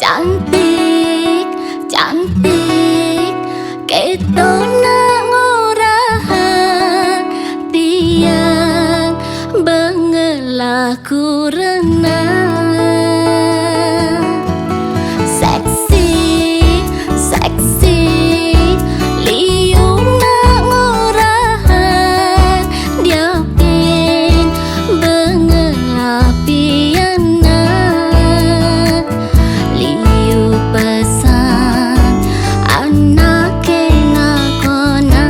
Cantik, cantik, ketona ngorahan tiang bengelaku renang. Seksi, seksi, liung nak ngorahan diapin bengelapiana. Liu pesan anak kena kona.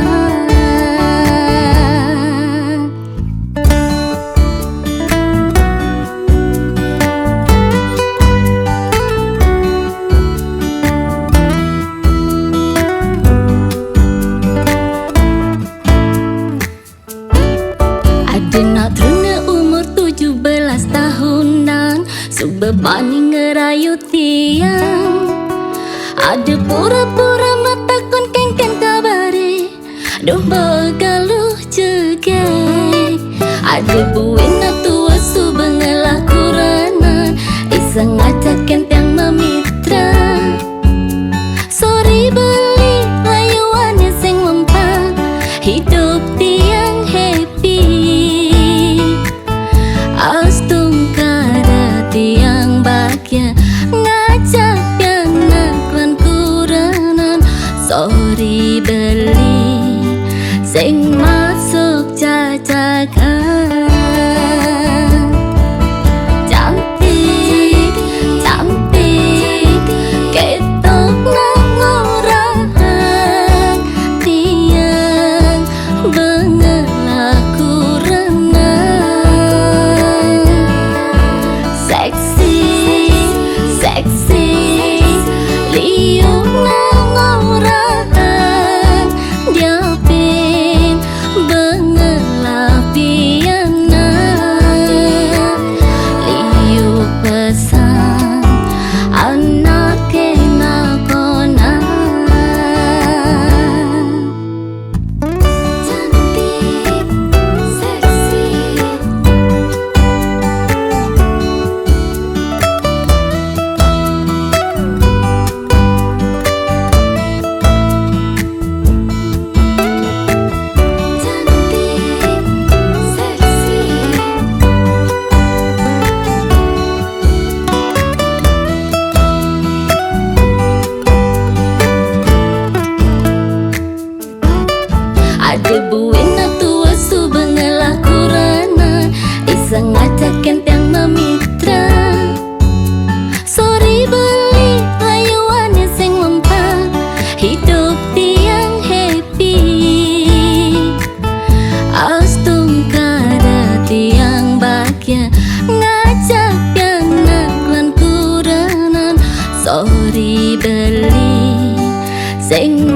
Ada nak teruna umur 17 tahunan, subebani ngerayu tiang. Ada pura-pura mata kon kengken kabare, doh begaluh cegek. Ada buena tua subengelah kuranan, iseng ngajak kentang memitra. Sorry beli layuannya sing mempan, hidup tiang happy. Astung kada tiang bahagia, ngajak pianak lan kuranan. Sorry beli sing masuk cacakan. Cantik, cantik, ketok nang ngorahan tiang bengelaku renang. Seksi, seksi, liung nang ngorahan diapin bengelapiana. Liu pesan anak kena kona. Cantik, seksi, ada buena tua subengelah kuranan, iseng ngajak kentang memitra. Sorry beli layuannya sing mempan, hidup tiang happy. Astung kada tiang bahagia, ngajak pianak lan kuranan. Sorry beli sing